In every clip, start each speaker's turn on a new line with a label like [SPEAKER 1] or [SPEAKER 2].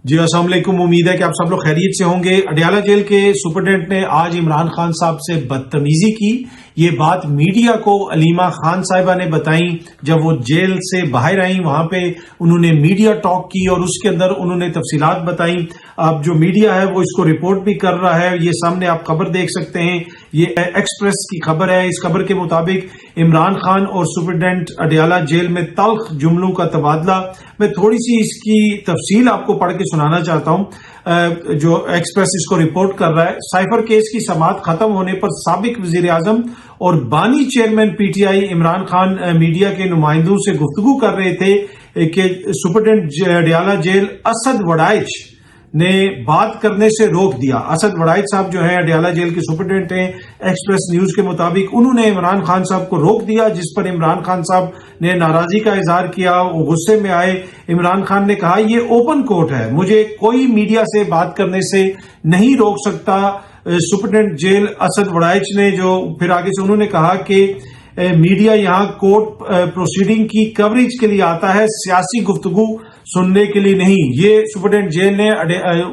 [SPEAKER 1] جی السلام علیکم، امید ہے کہ آپ سب لوگ خیریت سے ہوں گے۔ اڈیالہ جیل کے سپرنٹینڈنٹ نے آج عمران خان صاحب سے بدتمیزی کی۔ یہ بات میڈیا کو علیمہ خان صاحبہ نے بتائیں جب وہ جیل سے باہر آئیں، وہاں پہ انہوں نے میڈیا ٹاک کی اور اس کے اندر انہوں نے تفصیلات بتائیں۔ اب جو میڈیا ہے وہ اس کو رپورٹ بھی کر رہا ہے، یہ سامنے آپ خبر دیکھ سکتے ہیں، یہ ایکسپریس کی خبر ہے۔ اس خبر کے مطابق عمران خان اور سپرنٹینڈنٹ اڈیالہ جیل میں تلخ جملوں کا تبادلہ۔ میں تھوڑی سی اس کی تفصیل آپ کو پڑھ کے سنانا چاہتا ہوں جو ایکسپریس اس کو رپورٹ کر رہا ہے۔ سائفر کیس کی سماعت ختم ہونے پر سابق وزیر اعظم اور بانی chairman P T I Imran Khan media کے نمائندوں سے گفتگو کر رہے تھے کہ سپرنٹینڈنٹ اڈیالہ جیل اسد وڑائچ نے بات کرنے سے روک دیا۔ اسد وڑائچ صاحب جو ہیں اڈیالہ جیل کے سپرنٹینڈنٹ ہیں، ایکسپریس نیوز کے مطابق انہوں نے عمران خان صاحب کو روک دیا، جس پر عمران خان صاحب نے ناراضی کا اظہار کیا، وہ غصے میں آئے۔ عمران خان نے کہا یہ اوپن کورٹ ہے، مجھے کوئی میڈیا سے بات کرنے سے نہیں روک سکتا۔ سپرنٹینڈنٹ جیل اسد وڑائچ نے جو پھر آگے سے انہوں نے کہا کہ میڈیا یہاں کورٹ پروسیڈنگ کی کوریج کے لیے آتا ہے، سیاسی گفتگو سننے کے لیے نہیں۔ یہ سپرنٹینڈنٹ جیل نے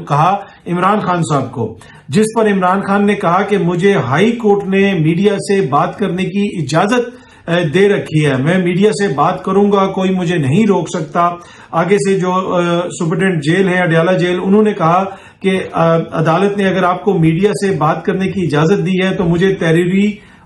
[SPEAKER 1] کہا عمران خان صاحب کو، جس پر عمران خان نے کہا کہ مجھے ہائی کورٹ نے میڈیا سے بات کرنے کی اجازت دے رکھی ہے، میں میڈیا سے بات کروں گا، کوئی مجھے نہیں روک سکتا۔ آگے سے جو سپرنٹینڈنٹ جیل ہے اڈیالہ جیل، انہوں نے کہا کہ عدالت نے اگر آپ کو میڈیا سے بات کرنے کی اجازت دی ہے تو مجھے تحریری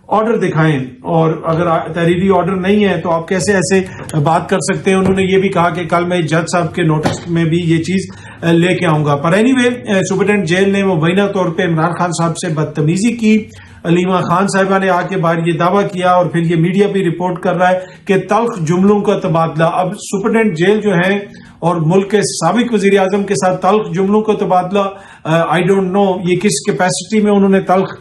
[SPEAKER 1] آرڈر دکھائیں، اور اگر تحریری آرڈر نہیں ہے تو آپ کیسے ایسے بات کر سکتے ہیں۔ انہوں نے یہ بھی کہا کہ کل میں جج صاحب کے نوٹس میں بھی یہ چیز لے کے آؤں گا۔ پر اینی وے سپرنٹینڈنٹ جیل نے مبینہ طور پہ عمران خان صاحب سے بدتمیزی کی۔ علیمہ خان صاحبہ نے آ کے بعد یہ دعویٰ کیا اور پھر یہ میڈیا بھی رپورٹ کر رہا ہے کہ تلخ جملوں کا تبادلہ۔ اب سپرنٹینڈنٹ جیل جو ہے اور ملک کے سابق وزیر اعظم کے ساتھ تلخ جملوں کا تبادلہ، آئی ڈونٹ نو یہ کس کیپیسٹی میں انہوں نے تلخ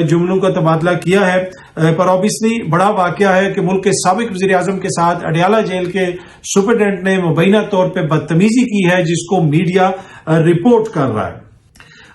[SPEAKER 1] جملوں کا تبادلہ کیا ہے، پر آبویسلی بڑا واقعہ ہے کہ ملک کے سابق وزیر اعظم کے ساتھ اڈیالہ جیل کے سپرنٹینڈنٹ نے مبینہ طور پہ بدتمیزی کی ہے، جس کو میڈیا رپورٹ کر رہا ہے۔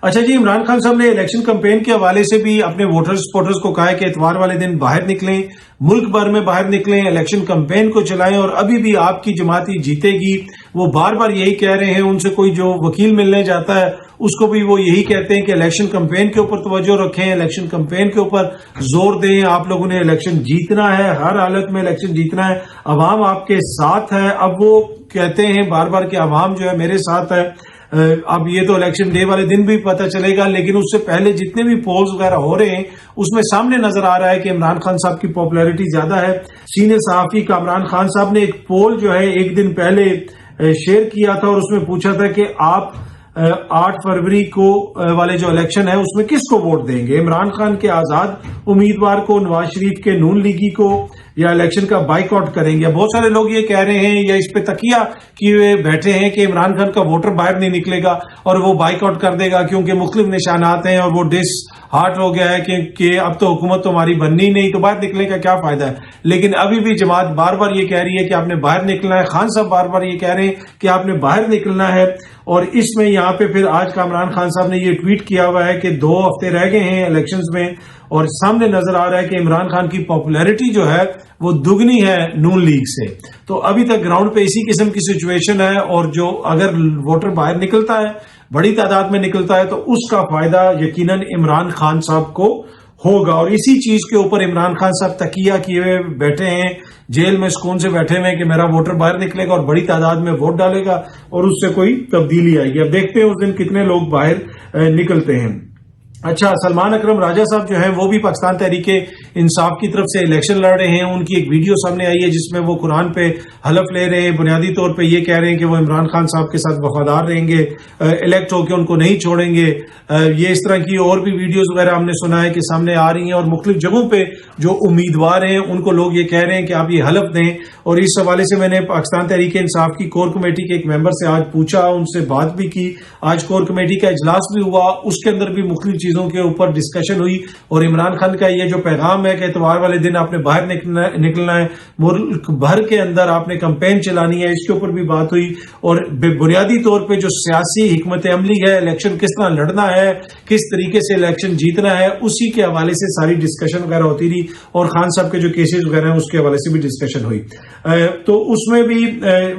[SPEAKER 1] اچھا جی، عمران خان صاحب نے الیکشن کمپین کے حوالے سے بھی اپنے ووٹرز سپورٹرز کو کہا ہے کہ اتوار والے دن باہر نکلیں، ملک بھر میں باہر نکلیں، الیکشن کمپین کو چلائیں، اور ابھی بھی آپ کی جماعت ہی جیتے گی۔ وہ بار بار یہی کہہ رہے ہیں، ان سے کوئی جو وکیل ملنے جاتا ہے اس کو بھی وہ یہی کہتے ہیں کہ الیکشن کمپین کے اوپر توجہ رکھیں، الیکشن کمپین کے اوپر زور دیں، آپ لوگوں نے الیکشن جیتنا ہے، ہر حالت میں الیکشن جیتنا ہے، عوام آپ کے ساتھ ہے۔ اب وہ کہتے ہیں بار بار کہ عوام جو ہے میرے ساتھ ہے۔ اب یہ تو الیکشن ڈے والے دن بھی پتہ چلے گا، لیکن اس سے پہلے جتنے بھی پولز وغیرہ ہو رہے ہیں اس میں سامنے نظر آ رہا ہے کہ عمران خان صاحب کی پاپولیرٹی زیادہ ہے۔ سینئر صحافی کامران خان صاحب نے ایک پول جو ہے ایک دن پہلے شیئر کیا تھا اور اس میں پوچھا تھا کہ آپ 8 فروری کو والے جو الیکشن ہے اس میں کس کو ووٹ دیں گے، عمران خان کے آزاد امیدوار کو، نواز شریف کے نون لیگی کو، یا الیکشن کا بائیک آؤٹ کریں گے۔ بہت سارے لوگ یہ کہہ رہے ہیں یا اس پہ تکیہ کیے بیٹھے ہیں کہ عمران خان کا ووٹر باہر نہیں نکلے گا اور وہ بائیک آؤٹ کر دے گا، کیونکہ مختلف نشانات ہیں اور وہ ڈس ہارٹ ہو گیا ہے کہ اب تو حکومت تو ہماری بننی نہیں، تو باہر نکلنے کا کیا فائدہ ہے۔ لیکن ابھی بھی جماعت بار بار یہ کہہ رہی ہے کہ آپ نے باہر نکلنا ہے، خان صاحب بار بار یہ کہہ رہے ہیں کہ آپ نے باہر نکلنا ہے۔ اور اس میں یہاں پہ پھر آج کامران خان صاحب نے یہ ٹویٹ کیا ہوا ہے کہ 2 ہفتے رہ گئے ہیں الیکشنز میں، اور سامنے نظر آ رہا ہے کہ عمران خان کی پاپولیرٹی جو ہے وہ دگنی ہے نون لیگ سے۔ تو ابھی تک گراؤنڈ پہ اسی قسم کی سچویشن ہے، اور جو اگر ووٹر باہر نکلتا ہے، بڑی تعداد میں نکلتا ہے، تو اس کا فائدہ یقیناً عمران خان صاحب کو ہوگا۔ اور اسی چیز کے اوپر عمران خان صاحب تکیہ کیے ہوئے بیٹھے ہیں، جیل میں سکون سے بیٹھے ہوئے کہ میرا ووٹر باہر نکلے گا اور بڑی تعداد میں ووٹ ڈالے گا اور اس سے کوئی تبدیلی آئے گی۔ اب دیکھتے ہیں اس دن کتنے لوگ باہر نکلتے ہیں۔ اچھا، سلمان اکرم راجہ صاحب جو ہیں وہ بھی پاکستان تحریک انصاف کی طرف سے الیکشن لڑ رہے ہیں۔ ان کی ایک ویڈیو سامنے آئی ہے جس میں وہ قرآن پہ حلف لے رہے ہیں، بنیادی طور پہ یہ کہہ رہے ہیں کہ وہ عمران خان صاحب کے ساتھ وفادار رہیں گے، الیکٹ ہو کے ان کو نہیں چھوڑیں گے۔ یہ اس طرح کی اور بھی ویڈیوز وغیرہ ہم نے سنا ہے کہ سامنے آ رہی ہیں، اور مختلف جگہوں پہ جو امیدوار ہیں ان کو لوگ یہ کہہ رہے ہیں کہ آپ یہ حلف دیں۔ اور اس حوالے سے میں نے پاکستان تحریک انصاف کی کور کمیٹی کے ایک ممبر سے آج پوچھا، ان سے بات بھی کی، آج کور کمیٹی کا اجلاس بھی ہوا، اس کے اندر بھی مختلف چیزیں چیزوں کے اوپر ڈسکشن ہوئی اور عمران خان کا یہ جو پیغام ہے کہ اتوار والے دن آپ نے باہر نکلنا ہے، ملک بھر کے اندر آپ نے کمپین چلانی ہے، اس کے اوپر بھی بات ہوئی. اور بنیادی طور پہ جو سیاسی حکمت عملی ہے، الیکشن کس طرح لڑنا ہے، کس طریقے سے الیکشن جیتنا ہے، اسی کے حوالے سے ساری ڈسکشن وغیرہ ہوتی رہی. اور خان صاحب کے جو کیسز وغیرہ ہیں اس کے حوالے سے بھی ڈسکشن ہوئی. تو اس میں بھی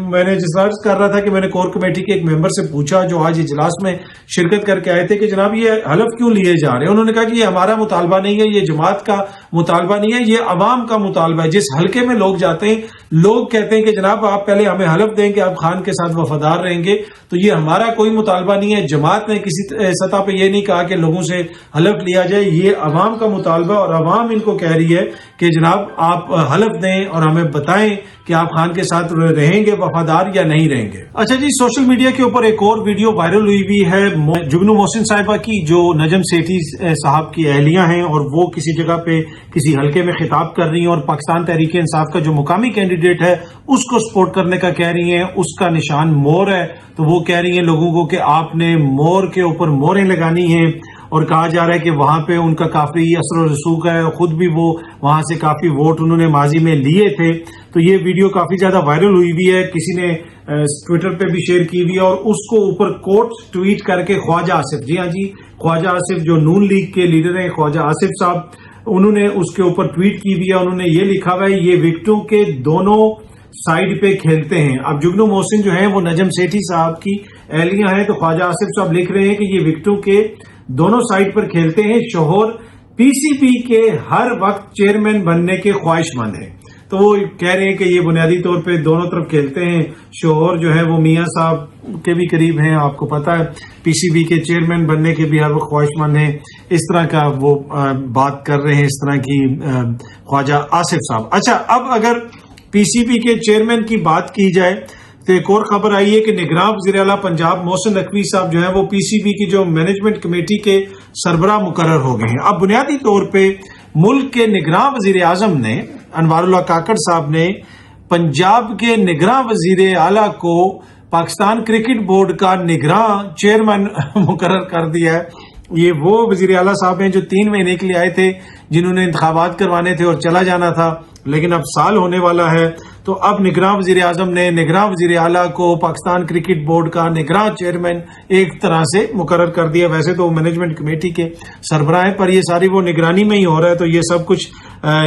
[SPEAKER 1] میں نے جس عرض کر رہا تھا کہ میں نے کور کمیٹی کے ایک ممبر سے پوچھا جو آج اجلاس میں شرکت کر کے آئے تھے کہ جناب یہ حلف کیوں لیے جا رہے ہیں. انہوں نے کہا کہ یہ ہمارا مطالبہ نہیں ہے، یہ جماعت کا مطالبہ نہیں ہے، یہ عوام کا مطالبہ ہے. جس حلقے میں لوگ جاتے ہیں لوگ کہتے ہیں کہ جناب آپ پہلے ہمیں حلف دیں کہ آپ خان کے ساتھ وفادار رہیں گے. تو یہ ہمارا کوئی مطالبہ نہیں ہے. جماعت نے کسی سطح پہ یہ نہیں کہا کہ لوگوں سے حلف لیا جائے، یہ عوام کا مطالبہ اور عوام ان کو کہہ رہی ہے کہ جناب آپ حلف دیں اور ہمیں بتائیں کہ آپ خان کے ساتھ رہیں گے وفادار یا نہیں رہیں گے. اچھا جی، سوشل میڈیا کے اوپر ایک اور ویڈیو وائرل ہوئی ہے جگنو محسن صاحبہ کی، جو نجم سیٹھی صاحب کی اہلیہ ہیں، اور وہ کسی جگہ پہ کسی حلقے میں خطاب کر رہی ہیں اور پاکستان تحریک انصاف کا جو مقامی کینڈیڈیٹ ہے اس کو سپورٹ کرنے کا کہہ رہی ہیں. اس کا نشان مور ہے، تو وہ کہہ رہی ہیں لوگوں کو کہ آپ نے مور کے اوپر موریں لگانی ہیں، اور کہا جا رہا ہے کہ وہاں پہ ان کا کافی اثر و رسوخ ہے، خود بھی وہ وہاں سے کافی ووٹ انہوں نے ماضی میں لیے تھے. تو یہ ویڈیو کافی زیادہ وائرل ہوئی بھی ہے، کسی نے ٹویٹر پہ بھی شیئر کی ہوئی ہے، اور اس کو اوپر کوٹ ٹویٹ کر کے خواجہ آصف، جی ہاں جی، خواجہ آصف جو نون لیگ کے لیڈر ہیں، خواجہ آصف صاحب، انہوں نے اس کے اوپر ٹویٹ کی ہوئی ہے. انہوں نے یہ لکھا ہوا ہے یہ وکٹوں کے دونوں سائیڈ پہ کھیلتے ہیں. اب جگنو محسن جو ہیں وہ نجم سیٹھی صاحب کی اہلیہ ہیں، تو خواجہ آصف صاحب لکھ رہے ہیں کہ یہ وکٹوں کے دونوں سائیڈ پر کھیلتے ہیں. شوہر پی سی بی کے ہر وقت چیئرمین بننے کے خواہش مند ہیں. تو وہ کہہ رہے ہیں کہ یہ بنیادی طور پہ دونوں طرف کھیلتے ہیں. شوہر جو ہے وہ میاں صاحب کے بھی قریب ہیں، آپ کو پتا ہے، پی سی بی کے چیئرمین بننے کے بھی ہر وقت خواہش مند ہیں. اس طرح کا وہ بات کر رہے ہیں، اس طرح کی خواجہ آصف صاحب. اچھا، اب اگر پی سی بی کے چیئرمین کی بات کی جائے تو ایک اور خبر آئی ہے کہ نگراں وزیر اعلیٰ پنجاب محسن نقوی صاحب جو ہیں وہ پی سی بی کی جو مینجمنٹ کمیٹی کے سربراہ مقرر ہو گئے ہیں. اب بنیادی طور پہ ملک کے نگراں وزیر اعظم نے، انوار اللہ کاکڑ صاحب نے، پنجاب کے نگراں وزیر اعلیٰ کو پاکستان کرکٹ بورڈ کا نگراں چیئرمین مقرر کر دیا ہے. یہ وہ وزیر اعلیٰ صاحب ہیں جو 3 مہینے کے لیے آئے تھے، جنہوں نے انتخابات کروانے تھے اور چلا جانا تھا، لیکن اب سال ہونے والا ہے. تو اب نگراں وزیر اعظم نے نگراں وزیر اعلیٰ کو پاکستان کرکٹ بورڈ کا نگراں چیئرمین ایک طرح سے مقرر کر دیا. ویسے تو مینجمنٹ کمیٹی کے سربراہ ہیں، پر یہ ساری وہ نگرانی میں ہی ہو رہا ہے. تو یہ سب کچھ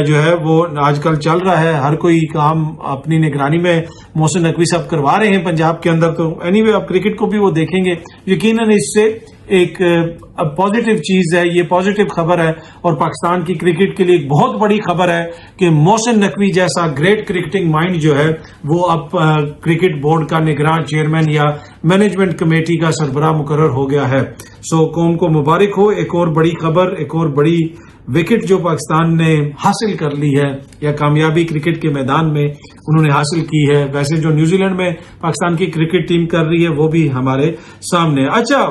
[SPEAKER 1] جو ہے وہ آج کل چل رہا ہے، ہر کوئی کام اپنی نگرانی میں محسن نقوی صاحب کروا رہے ہیں پنجاب کے اندر. تو اینی وے اب کرکٹ کو بھی وہ دیکھیں گے. یقیناً اس سے ایک پازیٹیو چیز ہے، یہ پازیٹیو خبر ہے، اور پاکستان کی کرکٹ کے لیے ایک بہت بڑی خبر ہے کہ محسن نقوی جیسا گریٹ کرکٹنگ مائنڈ جو ہے وہ اب کرکٹ بورڈ کا نگراں چیئرمین یا مینجمنٹ کمیٹی کا سربراہ مقرر ہو گیا ہے. سو قوم کو مبارک ہو. ایک اور بڑی خبر، ایک اور بڑی وکٹ جو پاکستان نے حاصل کر لی ہے یا کامیابی کرکٹ کے میدان میں انہوں نے حاصل کی ہے. ویسے جو نیوزی لینڈ میں پاکستان کی کرکٹ ٹیم کر رہی ہے وہ بھی ہمارے سامنے. اچھا،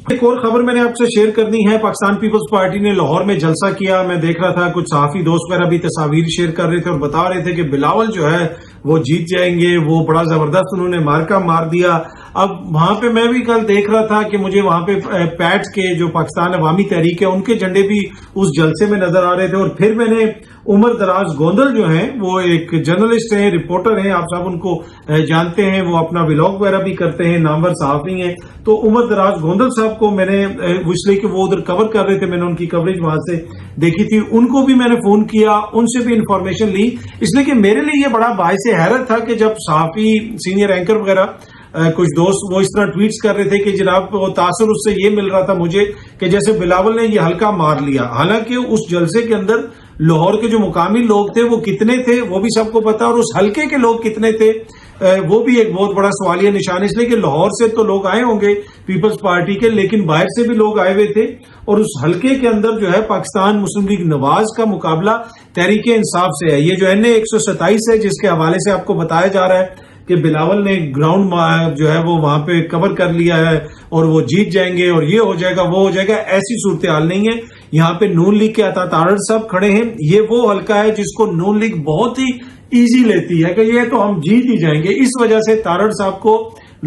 [SPEAKER 1] ایک اور خبر میں نے آپ سے شیئر کرنی ہے. پاکستان پیپلز پارٹی نے لاہور میں جلسہ کیا. میں دیکھ رہا تھا کچھ صحافی دوست وغیرہ بھی تصاویر شیئر کر رہے تھے اور بتا رہے تھے کہ بلاول جو ہے وہ جیت جائیں گے. وہ بڑا زبردست انہوں نے مارکا مار دیا. اب وہاں پہ میں بھی کل دیکھ رہا تھا کہ مجھے وہاں پہ پیٹ کے جو پاکستان عوامی تحریک ہے ان کے جھنڈے بھی اس جلسے میں نظر آ رہے تھے. اور پھر میں نے عمر دراز گوندل جو ہیں وہ ایک جرنلسٹ ہیں، رپورٹر ہیں، آپ سب ان کو جانتے ہیں، وہ اپنا ولاگ وغیرہ بھی کرتے ہیں، نامور صحافی ہیں. تو عمر دراز گوندل صاحب کو میں نے اس لیے کہ وہ ادھر کور کر رہے تھے، میں نے ان کی کوریج وہاں سے دیکھی تھی. ان کو بھی میں نے فون کیا، ان سے بھی انفارمیشن لی، اس لیے کہ میرے لیے یہ بڑا باعث حیرت تھا کہ جب صحافی سینئر اینکر وغیرہ کچھ دوست وہ اس طرح ٹویٹس کر رہے تھے کہ جناب وہ تاثر اس سے یہ مل رہا تھا مجھے کہ جیسے بلاول نے یہ حلقہ مار لیا. حالانکہ اس جلسے کے اندر لاہور کے جو مقامی لوگ تھے وہ کتنے تھے وہ بھی سب کو پتا، اور اس حلقے کے لوگ کتنے تھے وہ بھی ایک بہت بڑا سوالیہ نشان. اس لیے کہ لاہور سے تو لوگ آئے ہوں گے پیپلز پارٹی کے، لیکن باہر سے بھی لوگ آئے ہوئے تھے. اور اس حلقے کے اندر جو ہے پاکستان مسلم لیگ نواز کا مقابلہ تحریک انصاف سے ہے. یہ جو این اے 127 ہے جس کے حوالے سے آپ کو بتایا جا رہا ہے کہ بلاول نے گراؤنڈ جو ہے وہ وہاں پہ کور کر لیا ہے اور وہ جیت جائیں گے اور یہ ہو جائے گا وہ ہو جائے گا. ایسی صورتحال نہیں ہے. یہاں پہ نون لیگ کے عطا تارڑ صاحب کھڑے ہیں. یہ وہ حلقہ ہے جس کو نون لیگ بہت ہی ایزی لیتی ہے کہ یہ تو ہم جیت ہی جائیں گے. اس وجہ سے تارڑ صاحب کو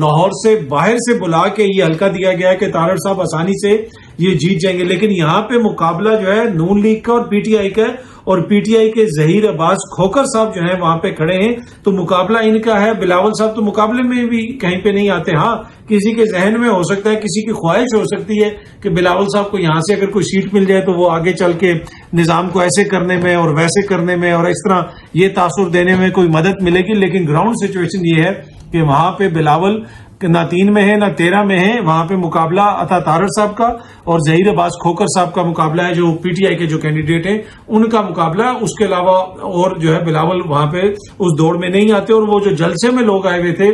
[SPEAKER 1] لاہور سے باہر سے بلا کے یہ حلقہ دیا گیا ہے کہ تارڑ صاحب آسانی سے یہ جیت جائیں گے، لیکن یہاں پہ مقابلہ جو ہے نون لیگ کا اور پی ٹی آئی کا ہے، اور پی ٹی آئی کے ظہیر عباس کھوکر صاحب جو ہیں وہاں پہ کھڑے ہیں، تو مقابلہ ان کا ہے۔ بلاول صاحب تو مقابلے میں بھی کہیں پہ نہیں آتے۔ ہاں کسی کے ذہن میں ہو سکتا ہے، کسی کی خواہش ہو سکتی ہے کہ بلاول صاحب کو یہاں سے اگر کوئی سیٹ مل جائے تو وہ آگے چل کے نظام کو ایسے کرنے میں اور ویسے کرنے میں اور اس طرح یہ تاثر دینے میں کوئی مدد ملے گی، لیکن گراؤنڈ سچویشن یہ ہے کہ وہاں پہ بلاول نہ 3 میں ہے نہ 13 میں ہے، وہاں پہ مقابلہ عطا تارڑ صاحب کا اور ظہیر عباس کھوکر صاحب کا مقابلہ ہے، جو پی ٹی آئی کے جو کینڈیڈیٹ ہیں ان کا مقابلہ ہے۔ اس کے علاوہ اور جو ہے بلاول وہاں پہ اس دوڑ میں نہیں آتے، اور وہ جو جلسے میں لوگ آئے ہوئے تھے،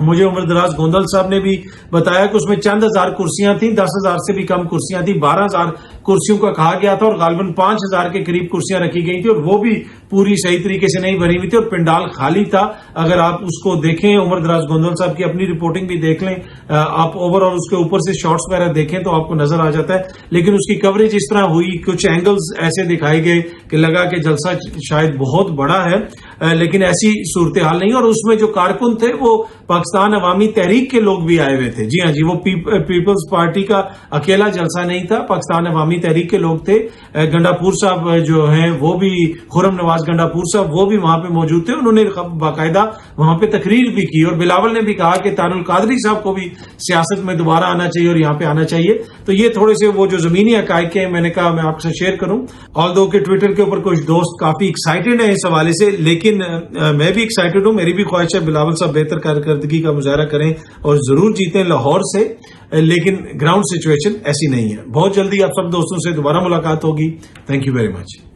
[SPEAKER 1] مجھے عمر دراز گوندل صاحب نے بھی بتایا کہ اس میں چند ہزار کرسیاں تھیں، 10,000 سے بھی کم کرسیاں تھیں، 12,000 کرسیوں کا کہا گیا تھا اور غالباً 5,000 کے قریب کرسیاں رکھی گئی تھی، اور وہ بھی پوری صحیح طریقے سے نہیں بھری ہوئی تھی اور پنڈال خالی تھا۔ اگر آپ اس کو دیکھیں، عمر دراز گوندل صاحب کی اپنی رپورٹنگ بھی دیکھ لیں، آپ اوور آل اس کے اوپر سے شارٹس وغیرہ دیکھیں تو آپ کو نظر آ جاتا ہے، لیکن اس کی کوریج اس طرح ہوئی، کچھ اینگلز ایسے دکھائے گئے کہ لگا کہ جلسہ شاید بہت بڑا ہے، لیکن ایسی صورتحال نہیں۔ اور اس میں جو کارکن تھے وہ پاکستان عوامی تحریک کے لوگ بھی آئے ہوئے تھے۔ جی ہاں جی، وہ پیپلز پارٹی کا اکیلا جلسہ نہیں تھا، پاکستان عوامی تحریک کے لوگ تھے۔ گنڈاپور صاحب جو ہیں وہ بھی، خرم نواز گنڈاپور صاحب وہ بھی وہاں پہ موجود تھے، انہوں نے باقاعدہ وہاں پہ تقریر بھی کی، اور بلاول نے بھی کہا کہ طارق القادری صاحب کو بھی سیاست میں دوبارہ آنا چاہیے اور یہاں پہ آنا چاہیے۔ تو یہ تھوڑے سے وہ جو زمینی حقائق ہیں، میں نے کہا میں آپ سے شیئر کروں، آلدو کہ ٹویٹر کے اوپر کچھ دوست کافی ایکسائٹڈ ہیں اس حوالے سے، لیکن میں بھی ایکسائٹڈ ہوں، میری بھی خواہش ہے بلاول صاحب بہتر کارکردگی کا مظاہرہ کریں اور ضرور جیتیں لاہور سے، لیکن گراؤنڈ سچویشن ایسی نہیں ہے۔ بہت جلدی آپ سب دوستوں سے دوبارہ ملاقات ہوگی۔ Thank you very much.